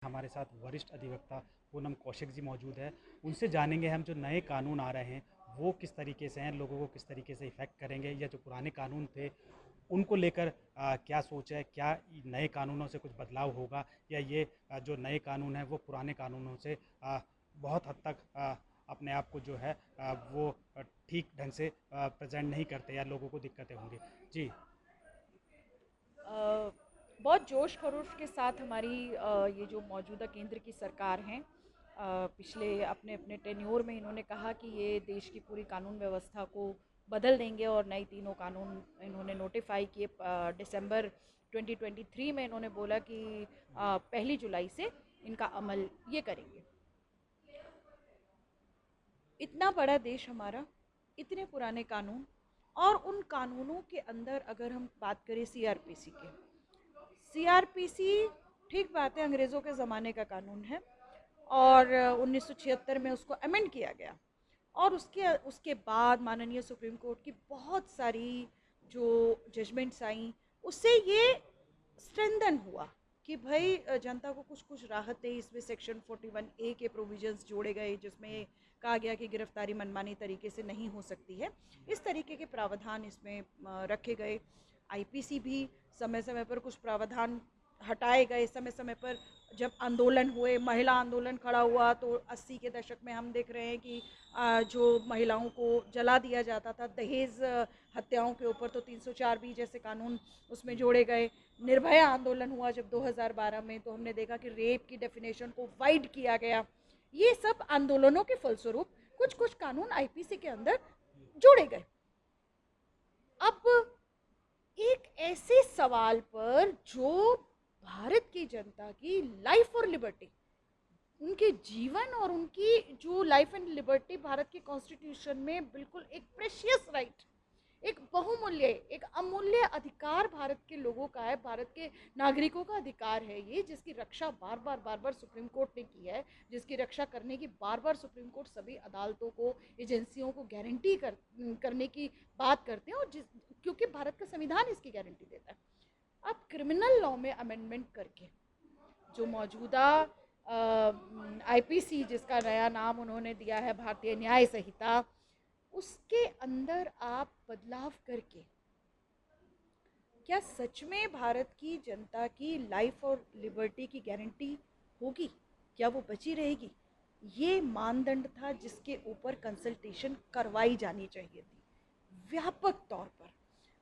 हमारे साथ वरिष्ठ अधिवक्ता पूनम कौशिक जी मौजूद है। उनसे जानेंगे हम जो नए कानून आ रहे हैं वो किस तरीके से हैं, लोगों को किस तरीके से इफ़ेक्ट करेंगे, या जो पुराने कानून थे उनको लेकर क्या सोच है, क्या नए कानूनों से कुछ बदलाव होगा, या ये जो नए कानून हैं वो पुराने कानूनों से बहुत हद तक अपने आप को जो है वो ठीक ढंग से प्रेजेंट नहीं करते, या लोगों को दिक्कतें होंगी। जी। अ, बहुत जोश खरोश के साथ हमारी ये जो मौजूदा केंद्र की सरकार हैं, पिछले अपने अपने टेन्योर में इन्होंने कहा कि ये देश की पूरी कानून व्यवस्था को बदल देंगे और नई तीनों कानून इन्होंने नोटिफाई किए। दिसंबर 2023 में इन्होंने बोला कि 1 जुलाई से इनका अमल ये करेंगे। इतना बड़ा देश हमारा, इतने पुराने कानून, और उन कानूनों के अंदर अगर हम बात करें सीआरपीसी के, सीआरपीसी ठीक बात है अंग्रेज़ों के ज़माने का कानून है, और 1976 में उसको अमेंड किया गया। और उसके उसके बाद माननीय सुप्रीम कोर्ट की बहुत सारी जो जजमेंट्स आई, उससे ये स्ट्रेंथन हुआ कि भाई जनता को कुछ कुछ राहत है। इसमें सेक्शन 41A के प्रोविजंस जोड़े गए जिसमें कहा गया कि गिरफ्तारी मनमानी तरीके से नहीं हो सकती है। इस तरीके के प्रावधान इसमें रखे गए। आईपीसी भी समय समय पर कुछ प्रावधान हटाए गए। समय समय पर जब आंदोलन हुए, महिला आंदोलन खड़ा हुआ, तो 80 के दशक में हम देख रहे हैं कि जो महिलाओं को जला दिया जाता था, दहेज हत्याओं के ऊपर, तो 304 भी जैसे कानून उसमें जोड़े गए। निर्भया आंदोलन हुआ जब 2012 में, तो हमने देखा कि रेप की डेफिनेशन को वाइड किया गया। ये सब आंदोलनों के फलस्वरूप कुछ कुछ कानून आईपीसी के अंदर जोड़े गए। अब एक ऐसे सवाल पर जो भारत की जनता की लाइफ और लिबर्टी, उनके जीवन और उनकी जो लाइफ एंड लिबर्टी भारत के कॉन्स्टिट्यूशन में बिल्कुल एक प्रेशियस राइट, एक बहुमूल्य, एक अमूल्य अधिकार भारत के लोगों का है, भारत के नागरिकों का अधिकार है ये, जिसकी रक्षा बार बार सुप्रीम कोर्ट ने की है, जिसकी रक्षा करने की बार बार सुप्रीम कोर्ट सभी अदालतों को, एजेंसियों को गारंटी करने की बात करते हैं, और क्योंकि भारत का संविधान इसकी गारंटी देता है। अब क्रिमिनल लॉ में अमेंडमेंट करके जो मौजूदा आईपीसी, जिसका नया नाम उन्होंने दिया है भारतीय न्याय संहिता, उसके अंदर आप बदलाव करके क्या सच में भारत की जनता की लाइफ और लिबर्टी की गारंटी होगी? क्या वो बची रहेगी? ये मानदंड था जिसके ऊपर कंसल्टेशन करवाई जानी चाहिए थी व्यापक तौर पर।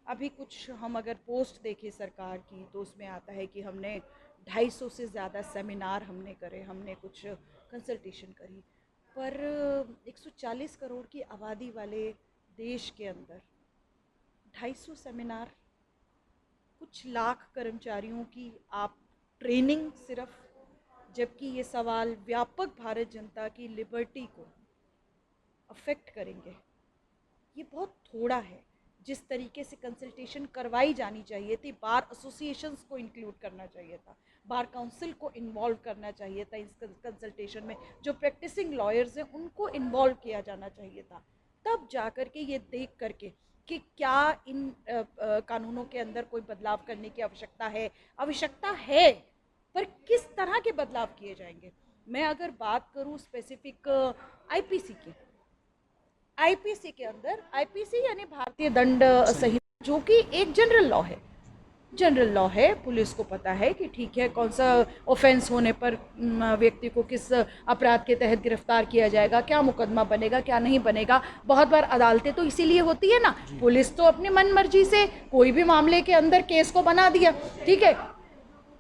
अभी कुछ हम अगर पोस्ट देखें सरकार की, तो उसमें आता है कि हमने 250 से ज़्यादा सेमिनार हमने करे, हमने कुछ कंसल्टेशन करी, पर 140 करोड़ की आबादी वाले देश के अंदर 250 सेमिनार, कुछ लाख कर्मचारियों की आप ट्रेनिंग सिर्फ, जबकि ये सवाल व्यापक भारत जनता की लिबर्टी को अफेक्ट करेंगे, ये बहुत थोड़ा है। जिस तरीके से कंसल्टेशन करवाई जानी चाहिए थी, बार एसोसिएशंस को इंक्लूड करना चाहिए था, बार काउंसिल को इन्वॉल्व करना चाहिए था इस कंसल्टेशन में, जो प्रैक्टिसिंग लॉयर्स हैं उनको इन्वॉल्व किया जाना चाहिए था, तब जाकर के ये देख करके कि क्या इन कानूनों के अंदर कोई बदलाव करने की आवश्यकता है, पर किस तरह के बदलाव किए जाएंगे। मैं अगर बात करूं स्पेसिफिक आईपीसी की, आईपीसी के अंदर, आईपीसी यानी भारतीय दंड सही। संहिता, जो कि एक जनरल लॉ है। जनरल लॉ है, पुलिस को पता है कि ठीक है कौन सा ऑफेंस होने पर व्यक्ति को किस अपराध के तहत गिरफ्तार किया जाएगा, क्या मुकदमा बनेगा, क्या नहीं बनेगा। बहुत बार अदालतें तो इसीलिए होती है ना, पुलिस तो अपनी मन मर्जी से कोई भी मामले के अंदर केस को बना दिया, ठीक है,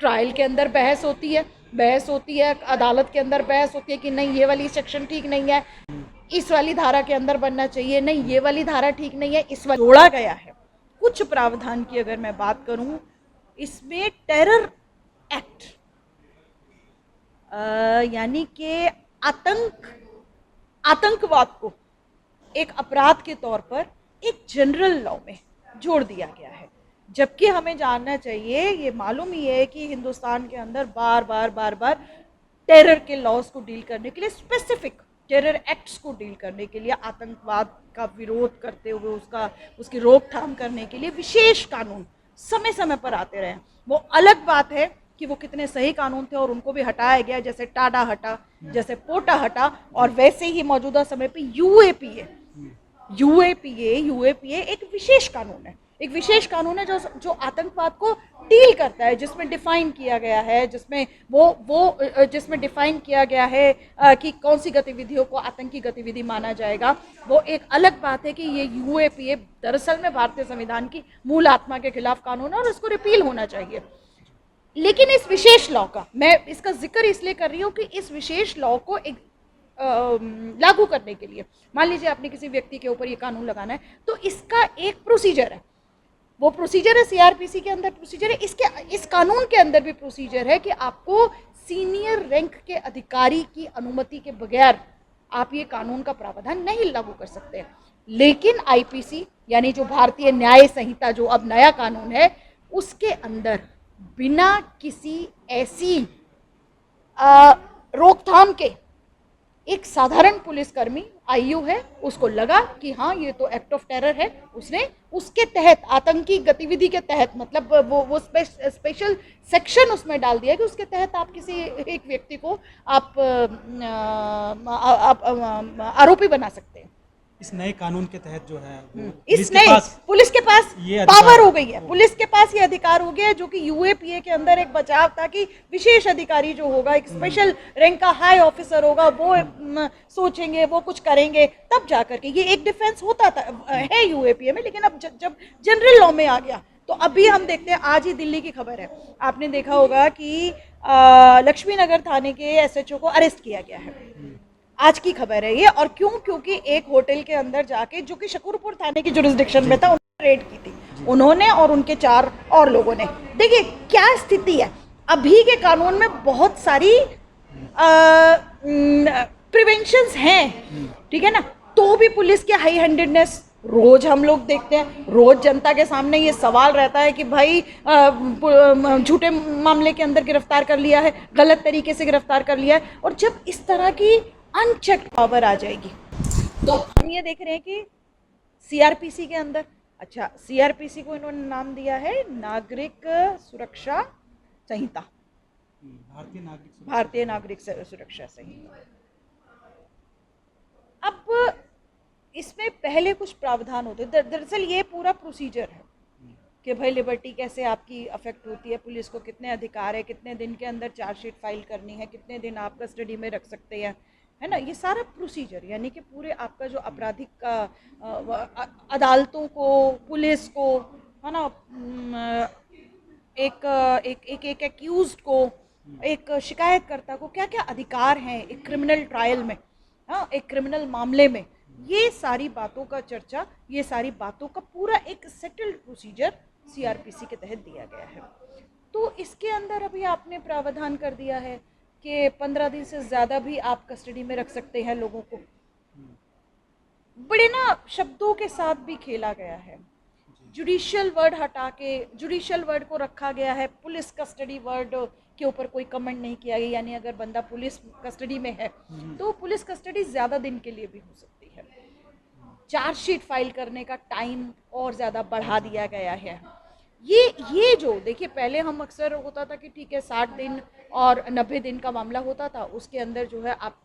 ट्रायल के अंदर बहस होती है, अदालत के अंदर बहस होती है कि नहीं ये वाली सेक्शन ठीक नहीं है, इस वाली धारा के अंदर बनना चाहिए, नहीं ये वाली धारा ठीक नहीं है, इस वाली जोड़ा गया है। कुछ प्रावधान की अगर मैं बात करूं, इसमें टेरर एक्ट, यानी कि आतंकवाद को एक अपराध के तौर पर एक जनरल लॉ में जोड़ दिया गया है। जबकि हमें जानना चाहिए, ये मालूम ही है कि हिंदुस्तान के अंदर बार बार टेरर के लॉज को डील करने के लिए, स्पेसिफिक टेरर एक्ट्स को डील करने के लिए, आतंकवाद का विरोध करते हुए उसकी रोकथाम करने के लिए विशेष कानून समय समय पर आते रहे। वो अलग बात है कि वो कितने सही कानून थे और उनको भी हटाया गया, जैसे टाडा हटा, जैसे पोटा हटा, और वैसे ही मौजूदा समय पे यूएपीए यूएपीए एक विशेष कानून है, एक विशेष कानून है जो आतंकवाद को डील करता है, जिसमें डिफाइन किया गया है, जिसमें जिसमें डिफाइन किया गया है कि कौन सी गतिविधियों को आतंकी गतिविधि माना जाएगा। वो एक अलग बात है कि ये यूएपीए दरअसल में भारतीय संविधान की मूल आत्मा के खिलाफ कानून है और इसको रिपील होना चाहिए। लेकिन इस विशेष लॉ का मैं इसका जिक्र इसलिए कर रही हूँ कि इस विशेष लॉ को एक लागू करने के लिए, मान लीजिए आपने किसी व्यक्ति के ऊपर ये कानून लगाना है, तो इसका एक प्रोसीजर है, वो प्रोसीजर है सीआरपीसी के अंदर प्रोसीजर है, इस कानून के अंदर भी प्रोसीजर है कि आपको सीनियर रैंक के अधिकारी की अनुमति के बगैर आप ये कानून का प्रावधान नहीं लागू कर सकते। लेकिन आईपीसी यानी जो भारतीय न्याय संहिता जो अब नया कानून है, उसके अंदर बिना किसी ऐसी रोकथाम के एक साधारण पुलिसकर्मी आईयू है, उसको लगा कि हाँ ये तो एक्ट ऑफ टेरर है, उसने उसके तहत आतंकी गतिविधि के तहत मतलब वो स्पेशल सेक्शन उसमें डाल दिया कि उसके तहत आप किसी एक व्यक्ति को आप आरोपी बना सकते हैं। इस नए कानून के तहत जो है इस नए पुलिस के पास ये पावर हो गई है, पुलिस के पास ये अधिकार हो गया है, जो कि यूएपीए के अंदर एक बचाव था कि विशेष अधिकारी जो होगा, एक स्पेशल रैंक का हाई ऑफिसर होगा, वो सोचेंगे, वो कुछ करेंगे, तब जाकर के ये एक डिफेंस होता था है यूएपीए में। लेकिन अब जब जनरल लॉ में आ गया तो अभी हम देखते हैं, आज ही दिल्ली की खबर है, आपने देखा होगा कि लक्ष्मी नगर थाने के एसएचओ को अरेस्ट किया गया है, आज की खबर है ये। और क्यों? क्योंकि एक होटल के अंदर जाके, जो कि शकूरपुर थाने की जुरिस्डिक्शन में था, उन्होंने रेड की थी, उन्होंने और उनके 4 और लोगों ने। देखिए क्या स्थिति है, अभी के कानून में बहुत सारी प्रिवेंशंस हैं, ठीक है ना, तो भी पुलिस की हाई हैंडेडनेस रोज हम लोग देखते हैं, रोज जनता के सामने ये सवाल रहता है कि भाई झूठे मामले के अंदर गिरफ्तार कर लिया है, गलत तरीके से गिरफ्तार कर लिया है। और जब इस तरह की अनचेक्ड पावर आ जाएगी तो हम ये देख रहे हैं कि सीआरपीसी के अंदर, अच्छा सीआरपीसी को इन्होंने नाम दिया है नागरिक सुरक्षा संहिता, भारतीय नागरिक सुरक्षा संहिता। अब इसमें पहले कुछ प्रावधान होते, दरअसल ये पूरा प्रोसीजर है कि भाई लिबर्टी कैसे आपकी अफेक्ट होती है, पुलिस को कितने अधिकार है, कितने दिन के अंदर चार्जशीट फाइल करनी है, कितने दिन आप कस्टडी में रख सकते हैं, है ना, ये सारा प्रोसीजर, यानी कि पूरे आपका जो आपराधिक का अदालतों को, पुलिस को, है ना, एक एक्यूज्ड को, एक शिकायतकर्ता को क्या क्या अधिकार हैं एक क्रिमिनल ट्रायल में, हाँ एक क्रिमिनल मामले में, ये सारी बातों का चर्चा, ये सारी बातों का पूरा एक सेटल्ड प्रोसीजर सीआरपीसी के तहत दिया गया है। तो इसके अंदर अभी आपने प्रावधान कर दिया है कि 15 दिन से ज़्यादा भी आप कस्टडी में रख सकते हैं लोगों को। बड़े ना शब्दों के साथ भी खेला गया है, जुडिशियल वर्ड हटा के जुडिशियल वर्ड को रखा गया है, पुलिस कस्टडी वर्ड के ऊपर कोई कमेंट नहीं किया गया, यानी अगर बंदा पुलिस कस्टडी में है तो पुलिस कस्टडी ज़्यादा दिन के लिए भी हो सकती है। चार्जशीट फाइल करने का टाइम और ज़्यादा बढ़ा दिया गया है। ये जो देखिए, पहले हम अक्सर होता था कि ठीक है 60 दिन और 90 दिन का मामला होता था, उसके अंदर जो है आप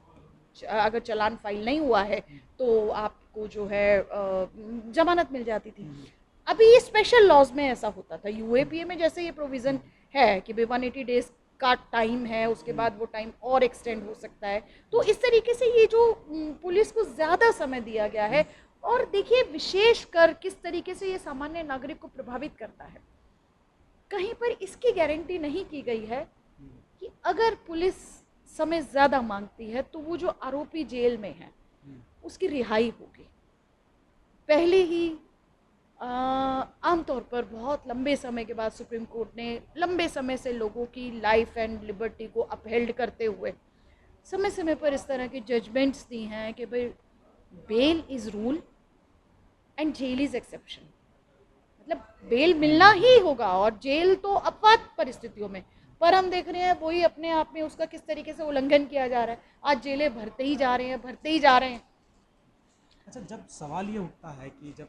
अगर चालान फाइल नहीं हुआ है तो आपको जो है जमानत मिल जाती थी। अभी ये स्पेशल लॉज में ऐसा होता था, यूएपीए में जैसे ये प्रोविज़न है कि 180 डेज का टाइम है, उसके बाद वो टाइम और एक्सटेंड हो सकता है, तो इस तरीके से ये जो पुलिस को ज़्यादा समय दिया गया है। और देखिए विशेष कर किस तरीके से ये सामान्य नागरिक को प्रभावित करता है, कहीं पर इसकी गारंटी नहीं की गई है कि अगर पुलिस समय ज़्यादा मांगती है तो वो जो आरोपी जेल में है उसकी रिहाई होगी। पहले ही आमतौर पर बहुत लंबे समय के बाद सुप्रीम कोर्ट ने लंबे समय से लोगों की लाइफ एंड लिबर्टी को अपहेल्ड करते हुए समय समय पर इस तरह की जजमेंट्स दी हैं कि भाई bail is rule and jail is exception, मतलब बेल मिलना ही होगा और जेल तो अपवाद परिस्थितियों में। पर हम देख रहे हैं वही अपने आप में उसका किस तरीके से उल्लंघन किया जा रहा है, आज जेलें भरते ही जा रहे हैं। अच्छा, जब सवाल ये उठता है कि जब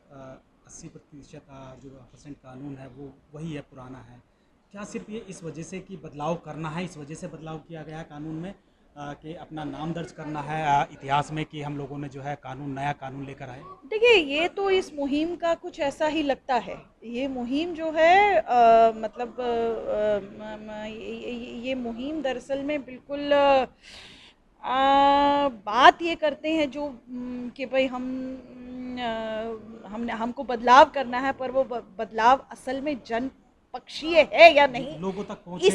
80% जो % कानून है वो वही है, पुराना है, क्या सिर्फ ये इस वजह से कि बदलाव करना है, इस वजह से बदलाव किया गया है कानून में कि अपना नाम दर्ज करना है इतिहास में कि हम लोगों ने जो है नया कानून लेकर आए? देखिए, ये तो इस मुहिम का कुछ ऐसा ही लगता है। ये मुहिम जो है मतलब ये मुहिम दरअसल में बिल्कुल बात ये करते हैं जो कि भाई हमने हमको बदलाव करना है, पर वो बदलाव असल में जन पक्षीय है या नहीं, लोगों तक पहुंचे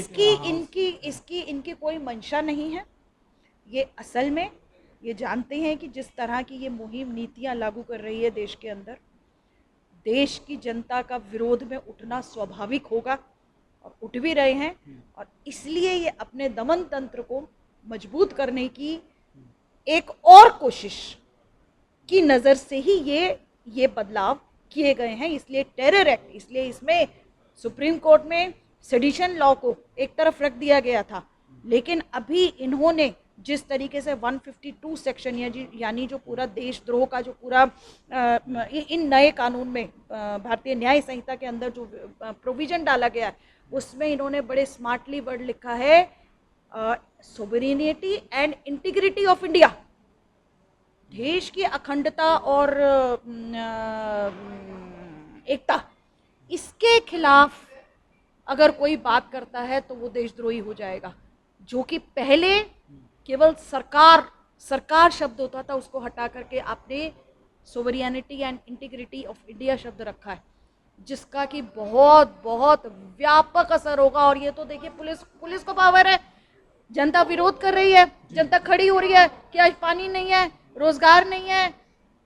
इसकी इनकी कोई मंशा नहीं है। ये असल में ये जानते हैं कि जिस तरह की ये मुहिम नीतियां लागू कर रही है देश के अंदर, देश की जनता का विरोध में उठना स्वाभाविक होगा और उठ भी रहे हैं, और इसलिए ये अपने दमन तंत्र को मजबूत करने की एक और कोशिश की नज़र से ही ये बदलाव किए गए हैं। इसलिए टेरर एक्ट, इसलिए इसमें सुप्रीम कोर्ट में सेडिशन लॉ को एक तरफ रख दिया गया था, लेकिन अभी इन्होंने जिस तरीके से 152 सेक्शन यानी जो पूरा देशद्रोह का जो पूरा इन नए कानून में भारतीय न्याय संहिता के अंदर जो प्रोविजन डाला गया है, उसमें इन्होंने बड़े स्मार्टली वर्ड लिखा है, sovereignty and integrity of India, देश की अखंडता और एकता, इसके खिलाफ अगर कोई बात करता है तो वो देशद्रोही हो जाएगा। जो कि पहले केवल सरकार शब्द होता था, उसको हटा करके आपने सोवरियनिटी एंड इंटीग्रिटी ऑफ इंडिया शब्द रखा है, जिसका कि बहुत बहुत व्यापक असर होगा। और ये तो देखिए, पुलिस को पावर है, जनता विरोध कर रही है, जनता खड़ी हो रही है कि आज पानी नहीं है, रोजगार नहीं है,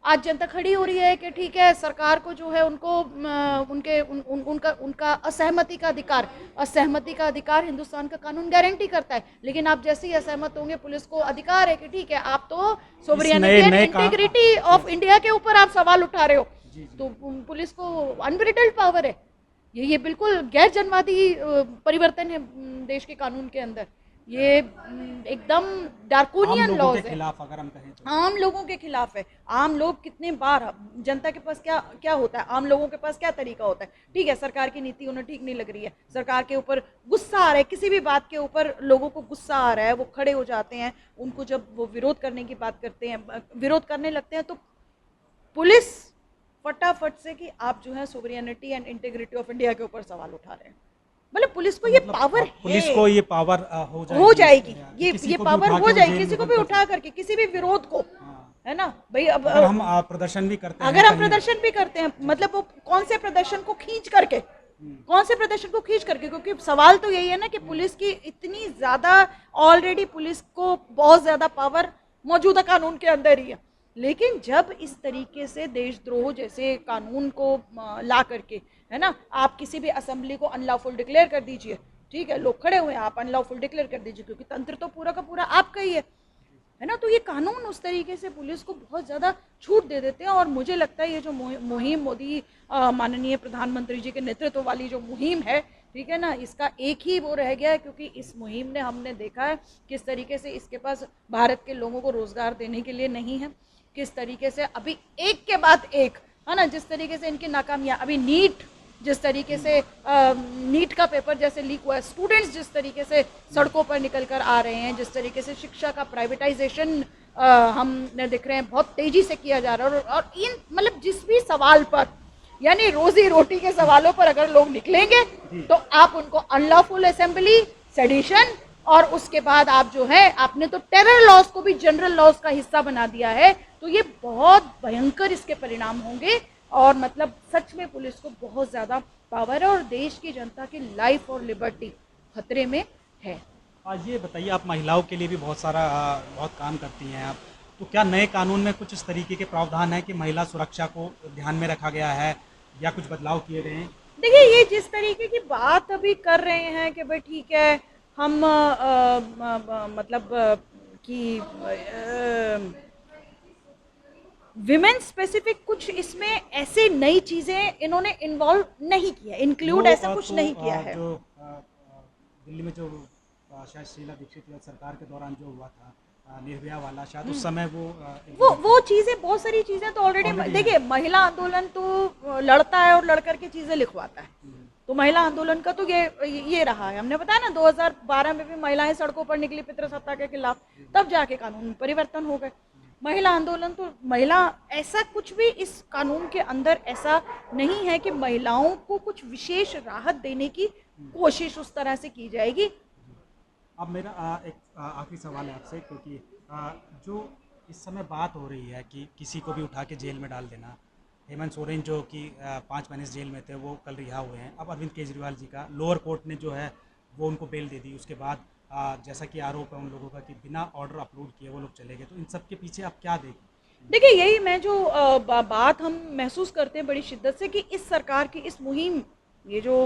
आज जनता खड़ी हो रही है कि ठीक है सरकार को जो है उनको उनका असहमति का अधिकार हिंदुस्तान का कानून गारंटी करता है। लेकिन आप जैसे ही असहमत होंगे, पुलिस को अधिकार है कि ठीक है आप तो sovereignty and integrity of India के ऊपर आप सवाल उठा रहे हो, तो पुलिस को अनब्रिटल्ड पावर है। ये बिल्कुल गैर जनवादी परिवर्तन है देश के कानून के अंदर। ये एकदम डार्कोनियन लॉज है, अगर हम कहें तो आम लोगों के खिलाफ है। आम लोग कितने बार, जनता के पास क्या होता है, आम लोगों के पास क्या तरीका होता है, ठीक है सरकार की नीति उन्हें ठीक नहीं लग रही है, सरकार के ऊपर गुस्सा आ रहा है, किसी भी बात के ऊपर लोगों को गुस्सा आ रहा है, वो खड़े हो जाते हैं। उनको जब वो विरोध करने की बात करते हैं, विरोध करने लगते हैं, तो पुलिस फटाफट से कि आप जो है sovereignty and integrity of India के ऊपर सवाल उठा रहे हैं। मतलब पुलिस को ये पावर है, पुलिस को ये पावर हो जाएगी, ये पावर हो जाएगी किसी को भी उठा करके, किसी भी विरोध को, है ना भाई। अब अगर हम प्रदर्शन भी करते हैं, अगर हम प्रदर्शन भी करते हैं, मतलब वो कौन से प्रदर्शन को खींच करके, क्योंकि सवाल तो यही है ना कि पुलिस की इतनी ज्यादा, ऑलरेडी पुलिस को बहुत ज्यादा पावर मौजूदा कानून के अंदर ही है, लेकिन जब इस तरीके से देशद्रोह जैसे कानून को ला करके, है ना, आप किसी भी असेंबली को अनलॉफुल डिक्लेयर कर दीजिए, ठीक है, लोग खड़े हुए हैं, आप अनलॉफुल डिक्लेयर कर दीजिए, क्योंकि तंत्र तो पूरा का पूरा आपका ही है ना। तो ये कानून उस तरीके से पुलिस को बहुत ज़्यादा छूट दे देते हैं। और मुझे लगता है ये जो मुहिम मोदी माननीय प्रधानमंत्री जी के नेतृत्व वाली जो मुहिम है, ठीक है ना, इसका एक ही वो रह गया है, क्योंकि इस मुहिम ने हमने देखा है किस तरीके से इसके पास भारत के लोगों को रोज़गार देने के लिए नहीं है, किस तरीके से अभी एक के बाद एक, है ना, जिस तरीके से इनकी नाकामियाँ, अभी नीट जिस तरीके से नीट का पेपर जैसे लीक हुआ है, स्टूडेंट्स जिस तरीके से सड़कों पर निकल कर आ रहे हैं, जिस तरीके से शिक्षा का प्राइवेटाइजेशन हमने देख रहे हैं बहुत तेजी से किया जा रहा है, और इन मतलब जिस भी सवाल पर, यानी रोजी रोटी के सवालों पर अगर लोग निकलेंगे तो आप उनको अनलॉफुल असेंबली, सेडिशन, और उसके बाद आप जो है, आपने तो टेरर लॉज को भी जनरल लॉज का हिस्सा बना दिया है, तो ये बहुत भयंकर इसके परिणाम होंगे। और मतलब सच में पुलिस को बहुत ज़्यादा पावर है और देश की जनता की लाइफ और लिबर्टी खतरे में है। आज ये बताइए, आप महिलाओं के लिए भी बहुत काम करती हैं आप, तो क्या नए कानून में कुछ इस तरीके के प्रावधान है कि महिला सुरक्षा को ध्यान में रखा गया है या कुछ बदलाव किए गए हैं? देखिए, ये जिस तरीके की बात अभी कर रहे हैं कि भाई ठीक है हम मतलब कि विमेन स्पेसिफिक कुछ इसमें ऐसे नई चीज़ें इन्होंने इन्वॉल्व नहीं किया, इंक्लूड ऐसा कुछ नहीं किया है। जो दिल्ली में जो शायद शीला दीक्षित सरकार के दौरान जो हुआ था निर्भया वाला, शायद उस समय वो चीज़ें, बहुत सारी चीज़ें तो ऑलरेडी देखिए, महिला आंदोलन तो लड़ता है और लड़कर के चीज़ें लिखवाता तो महिला आंदोलन का तो ये रहा है। हमने बताया ना 2012 में भी महिलाएं सड़कों पर निकली पितृसत्ता के खिलाफ, तब जाके कानून में परिवर्तन हो गए। महिला आंदोलन तो महिला, ऐसा कुछ भी इस कानून के अंदर ऐसा नहीं है कि महिलाओं को कुछ विशेष राहत देने की कोशिश उस तरह से की जाएगी। अब मेरा एक आखिरी सवाल है आपसे, क्योंकि जो इस समय बात हो रही है कि किसी को भी उठा के जेल में डाल देना, हेमंत सोरेन जो कि 5 महीने से जेल में थे वो कल रिहा हुए हैं। अब अरविंद केजरीवाल जी का लोअर कोर्ट ने जो है वो उनको बेल दे दी, उसके बाद जैसा कि आरोप है उन लोगों का कि बिना ऑर्डर अपलोड किए वो लोग चले गए, तो इन सब के पीछे आप क्या देखें? देखिए, यही मैं जो बात हम महसूस करते हैं बड़ी शिद्दत से कि इस सरकार की इस मुहिम, ये जो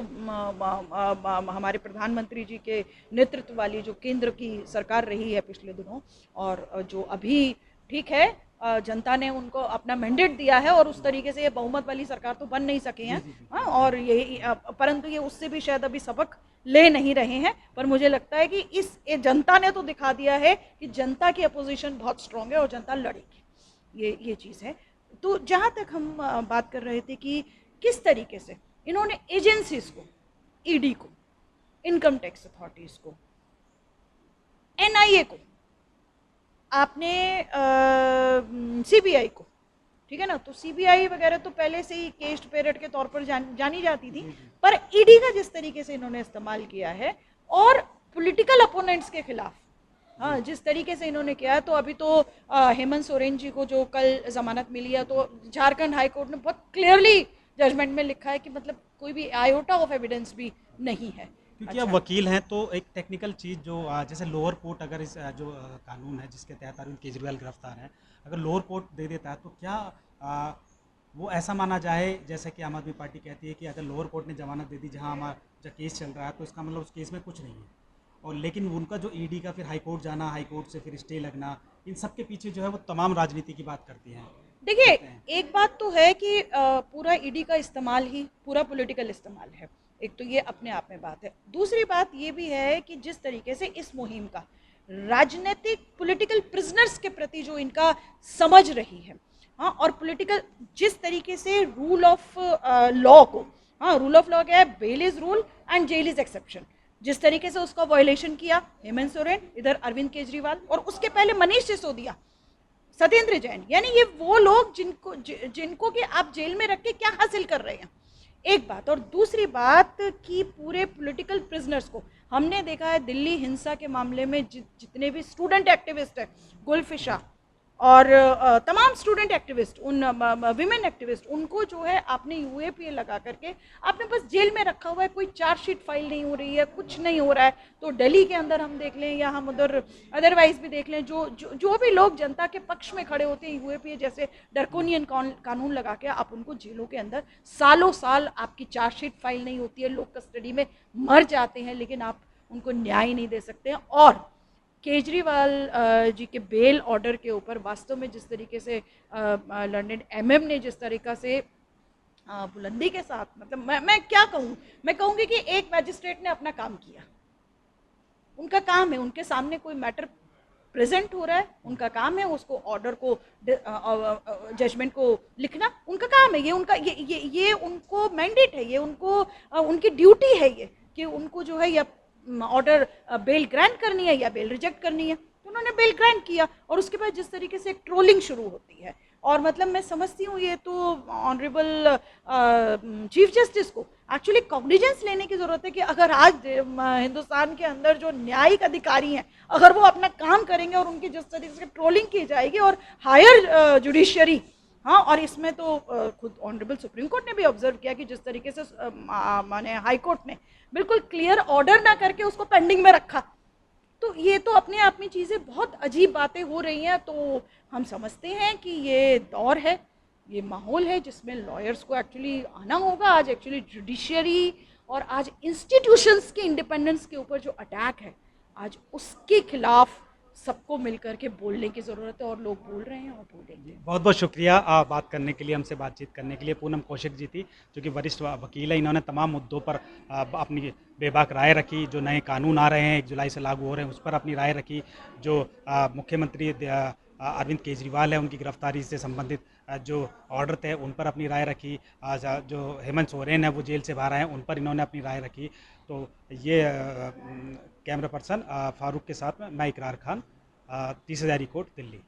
हमारे प्रधानमंत्री जी के नेतृत्व वाली जो केंद्र की सरकार रही है पिछले दिनों, और जो अभी ठीक है, जनता ने उनको अपना मैंडेट दिया है और उस तरीके से ये बहुमत वाली सरकार तो बन नहीं सके हैं। हाँ, और ये परंतु ये उससे भी शायद अभी सबक ले नहीं रहे हैं। पर मुझे लगता है कि जनता ने तो दिखा दिया है कि जनता की अपोजिशन बहुत स्ट्रांग है और जनता लड़ेगी, ये चीज़ है। तो जहाँ तक हम बात कर रहे थे कि किस तरीके से इन्होंने एजेंसीज को, ईडी को, इनकम टैक्स अथॉरिटीज़ को, एनआईए को, आपने सीबीआई को, ठीक है ना, तो सीबीआई वगैरह तो पहले से ही केस्ट पेरेड के तौर पर जानी जाती थी, पर ईडी का जिस तरीके से इन्होंने इस्तेमाल किया है और पॉलिटिकल अपोनेंट्स के खिलाफ, हाँ, जिस तरीके से इन्होंने किया है, तो अभी तो हेमंत सोरेन जी को जो कल जमानत मिली है, तो झारखंड हाई कोर्ट ने बहुत क्लियरली जजमेंट में लिखा है कि मतलब कोई भी आयोटा ऑफ एविडेंस भी नहीं है। क्योंकि आप वकील हैं, तो एक टेक्निकल चीज़ जो जैसे लोअर कोर्ट अगर इस जो कानून है जिसके तहत अरविंद केजरीवाल गिरफ्तार हैं, अगर लोअर कोर्ट दे देता है तो क्या वो ऐसा माना जाए जैसे कि आम आदमी पार्टी कहती है कि अगर लोअर कोर्ट ने जमानत दे दी जहां हमारा जो केस चल रहा है, तो इसका मतलब उस केस में कुछ नहीं है, और लेकिन उनका जो ईडी का फिर हाई कोर्ट जाना, हाई कोर्ट से फिर स्टे लगना, इन सब के पीछे जो है वो तमाम राजनीति की बात करती हैं। देखिए, एक बात तो है कि पूरा ईडी का इस्तेमाल ही पूरा पॉलिटिकल इस्तेमाल है, एक तो ये अपने आप में बात है। दूसरी बात ये भी है कि जिस तरीके से इस मुहिम का राजनीतिक पॉलिटिकल प्रिजनर्स के प्रति जो इनका समझ रही है, हाँ, और पॉलिटिकल जिस तरीके से रूल ऑफ लॉ को, हाँ, रूल ऑफ लॉ क्या है, bail is rule and jail is exception, जिस तरीके से उसका वायलेशन किया हेमंत सोरेन, इधर अरविंद केजरीवाल, और उसके पहले मनीष सिसोदिया, सत्येंद्र जैन, यानी ये वो लोग जिनको कि आप जेल में रख के क्या हासिल कर रहे हैं, एक बात। और दूसरी बात कि पूरे पॉलिटिकल प्रिजनर्स को हमने देखा है दिल्ली हिंसा के मामले में जितने भी स्टूडेंट एक्टिविस्ट हैं, गुलफिशा और तमाम स्टूडेंट एक्टिविस्ट, उन विमेन एक्टिविस्ट, उनको जो है आपने यूएपीए लगा करके आपने बस जेल में रखा हुआ है, कोई चार्जशीट फाइल नहीं हो रही है, कुछ नहीं हो रहा है। तो दिल्ली के अंदर हम देख लें या हम उधर अदरवाइज भी देख लें, जो भी लोग जनता के पक्ष में खड़े होते हैं, यूएपीए जैसे डरकोनियन कानून लगा के आप उनको जेलों के अंदर सालों साल आपकी चार्जशीट फाइल नहीं होती है, लोग कस्टडी में मर जाते हैं, लेकिन आप उनको न्याय नहीं दे सकते हैं। और केजरीवाल जी के बेल ऑर्डर के ऊपर वास्तव में जिस तरीके से लंदन एमएम ने जिस तरीका से बुलंदी के साथ, मतलब मैं क्या कहूँ, मैं कहूँगी कि एक मैजिस्ट्रेट ने अपना काम किया, उनका काम है, उनके सामने कोई मैटर प्रेजेंट हो रहा है, उनका काम है उसको ऑर्डर को, जजमेंट को लिखना, उनका काम है, ये उनका ये उनको मैंडेट है, ये उनको उनकी ड्यूटी है, ये कि उनको जो है या ऑर्डर बेल ग्रांट करनी है या बेल रिजेक्ट करनी है। तो उन्होंने बेल ग्रांट किया, और उसके बाद जिस तरीके से एक ट्रोलिंग शुरू होती है, और मतलब मैं समझती हूँ ये तो ऑनरेबल चीफ जस्टिस को एक्चुअली कॉग्निजेंस लेने की ज़रूरत है कि अगर आज हिंदुस्तान के अंदर जो न्यायिक अधिकारी हैं, अगर वो अपना काम करेंगे और उनकी जिस तरीके से ट्रोलिंग की जाएगी, और हायर जुडिशरी, हाँ, और इसमें तो खुद ऑनरेबल सुप्रीम कोर्ट ने भी ऑब्जर्व किया कि जिस तरीके से माने हाई कोर्ट ने बिल्कुल क्लियर ऑर्डर ना करके उसको पेंडिंग में रखा, तो ये तो अपने आप में चीज़ें बहुत अजीब बातें हो रही हैं। तो हम समझते हैं कि ये दौर है, ये माहौल है जिसमें लॉयर्स को एक्चुअली आना होगा। आज एक्चुअली जुडिशरी और आज इंस्टीट्यूशंस के इंडिपेंडेंस के ऊपर जो अटैक है, आज उसके खिलाफ सबको मिलकर के बोलने की ज़रूरत है, और लोग बोल रहे हैं और बोलेंगे। बहुत बहुत शुक्रिया बात करने के लिए, हमसे बातचीत करने के लिए। पूनम कौशिक जी थी, जो कि वरिष्ठ वकील है, इन्होंने तमाम मुद्दों पर अपनी बेबाक राय रखी। जो नए कानून आ रहे हैं 1 जुलाई से लागू हो रहे हैं, उस पर अपनी राय रखी। जो मुख्यमंत्री अरविंद केजरीवाल है उनकी गिरफ्तारी से संबंधित जो ऑर्डर थे उन पर अपनी राय रखी। जो हेमंत सोरेन है वो जेल से बाहर आए उन पर इन्होंने अपनी राय रखी। तो ये कैमरा पर्सन फारूक के साथ मैं इकरार खान, 30,000 कोट, दिल्ली।